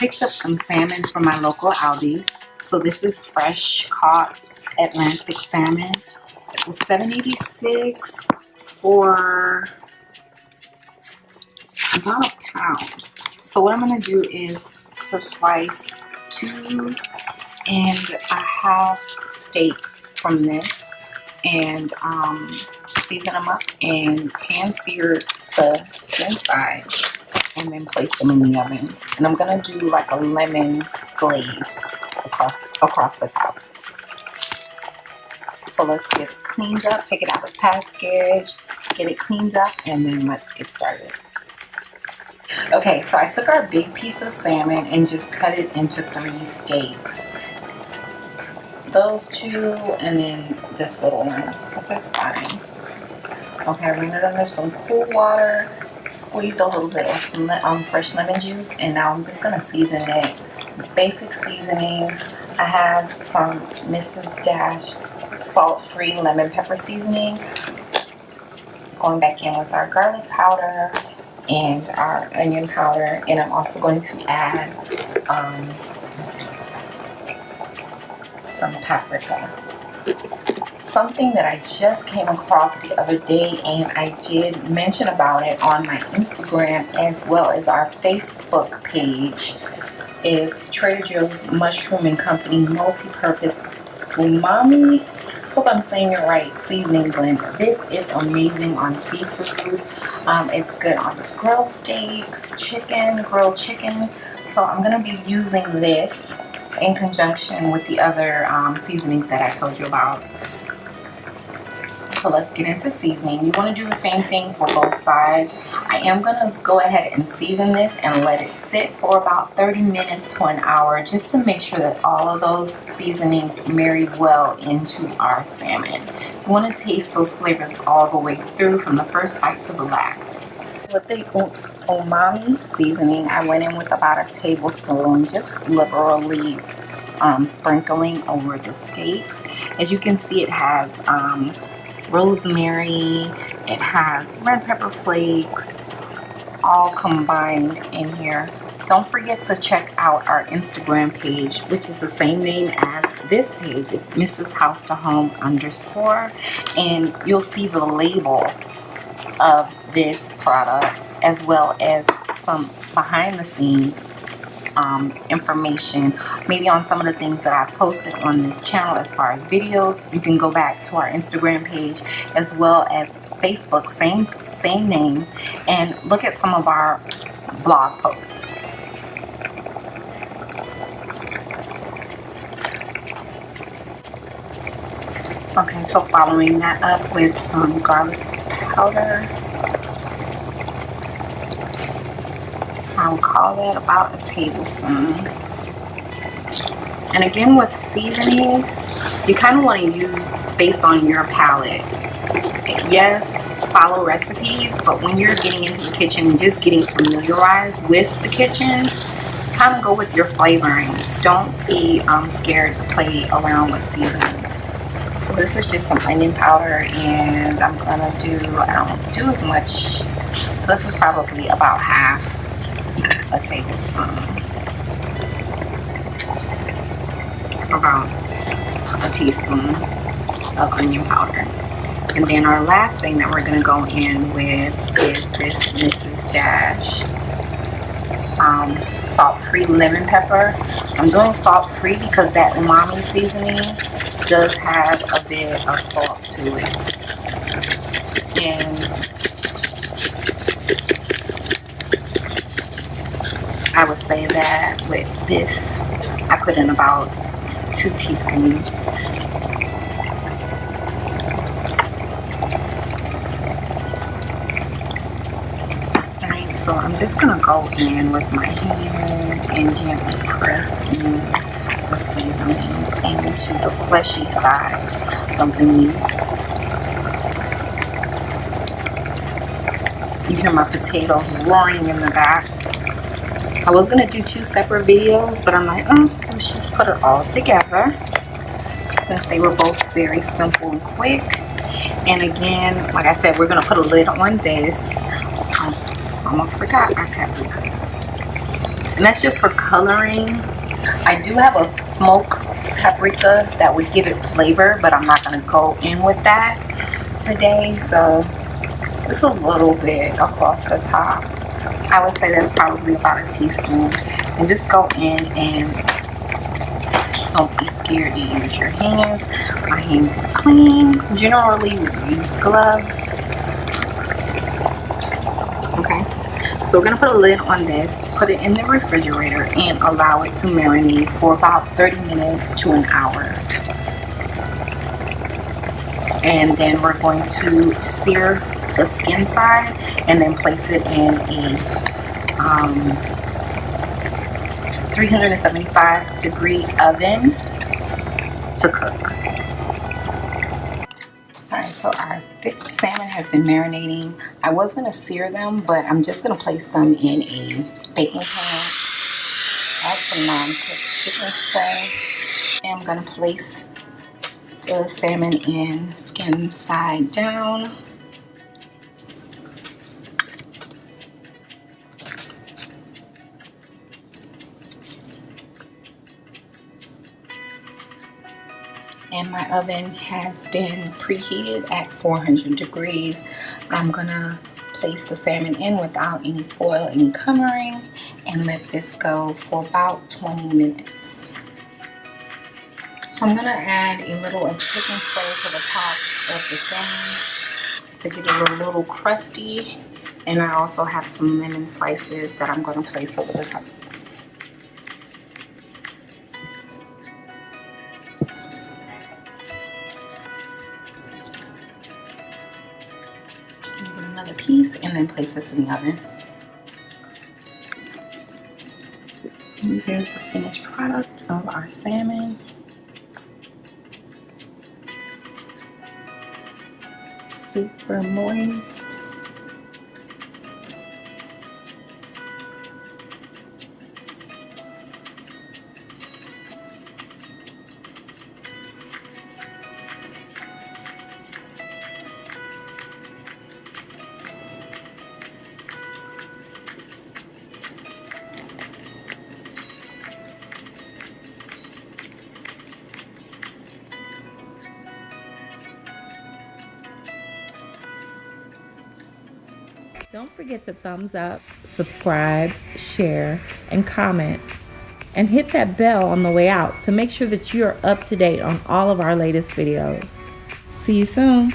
picked up some salmon from my local Aldi's. So this is fresh caught Atlantic salmon. It was $7.86 for about a pound. So what I'm going to do is to slice 2.5 steaks from this and season them up and pan sear the skin side and then place them in the oven. And I'm going to do like a lemon glaze across the top. So let's get it cleaned up, take it out of the package, get it cleaned up, and then let's get started. Okay, so I took our big piece of salmon and just cut it into 3 steaks. Those 2 and then this little one, which is fine. Okay, I ran it under some cool water, squeezed a little bit of fresh lemon juice, and now I'm just going to season it. Basic seasoning. I have some Mrs. Dash salt-free lemon pepper seasoning. Going back in with our garlic powder and our onion powder, and I'm also going to add some paprika. Something that I just came across the other day, and I did mention about it on my Instagram as well as our Facebook page, is Trader Joe's Mushroom and Company Multi-Purpose Umami, hope I'm saying it right, seasoning blend. This is amazing on seafood. It's good on grilled steaks, grilled chicken. So I'm going to be using this in conjunction with the other seasonings that I told you about. So let's get into seasoning. You want to do the same thing for both sides. I am going to go ahead and season this and let it sit for about 30 minutes to an hour just to make sure that all of those seasonings marry well into our salmon. You want to taste those flavors all the way through from the first bite to the last. With the umami seasoning, I went in with about a tablespoon, just liberally sprinkling over the steaks. As you can see, it has rosemary, it has red pepper flakes, all combined in here. Don't forget to check out our Instagram page, which is the same name as this page. It's Mrs. House to Home _, and you'll see the label of this product as well as some behind the scenes information, maybe on some of the things that I've posted on this channel as far as videos. You can go back to our Instagram page as well as Facebook, same name, and look at some of our blog posts. Okay, so following that up with some garlic powder. I'll call that about a tablespoon. And again, with seasonings, you kind of want to use based on your palate. Yes, follow recipes, but when you're getting into the kitchen and just getting familiarized with the kitchen, kind of go with your flavoring. Don't be scared to play around with seasoning. So this is just some onion powder, and I'm gonna do, I don't do as much, so this is probably about half a tablespoon, about a teaspoon of onion powder. And then our last thing that we're going to go in with is this Mrs. Dash salt-free lemon pepper. I'm doing salt-free because that umami seasoning does have a bit of salt to it. And I would say that with this, I put in about 2 teaspoons. Alright, so I'm just going to go in with my hand and gently press in the seasonings into the fleshy side of the meat. You hear my potatoes roaring in the back. I was going to do 2 separate videos, but I'm like, let's just put it all together since they were both very simple and quick. And again, like I said, we're going to put a lid on this. I almost forgot our paprika. And that's just for coloring. I do have a smoked paprika that would give it flavor, but I'm not going to go in with that today. So just a little bit across the top. I would say that's probably about a teaspoon. And just go in and don't be scared to use your hands. My hands are clean. Generally, we use gloves. Okay. So we're going to put a lid on this, put it in the refrigerator, and allow it to marinate for about 30 minutes to an hour. And then we're going to sear the skin side and then place it in a 375-degree oven to cook. Alright, so our thick salmon has been marinating. I was going to sear them, but I'm just going to place them in a baking pan. Add some non-stick spray. And I'm going to place the salmon in skin side down. And my oven has been preheated at 400 degrees. I'm gonna place the salmon in without any foil, any covering, and let this go for about 20 minutes. So I'm gonna add a little of chicken spray to the top of the salmon to get it a little crusty. And I also have some lemon slices that I'm gonna place over the top. Another piece and then place this in the oven. And there's the finished product of our salmon. Super moist. Don't forget to thumbs up, subscribe, share, and comment. And hit that bell on the way out to make sure that you are up to date on all of our latest videos. See you soon.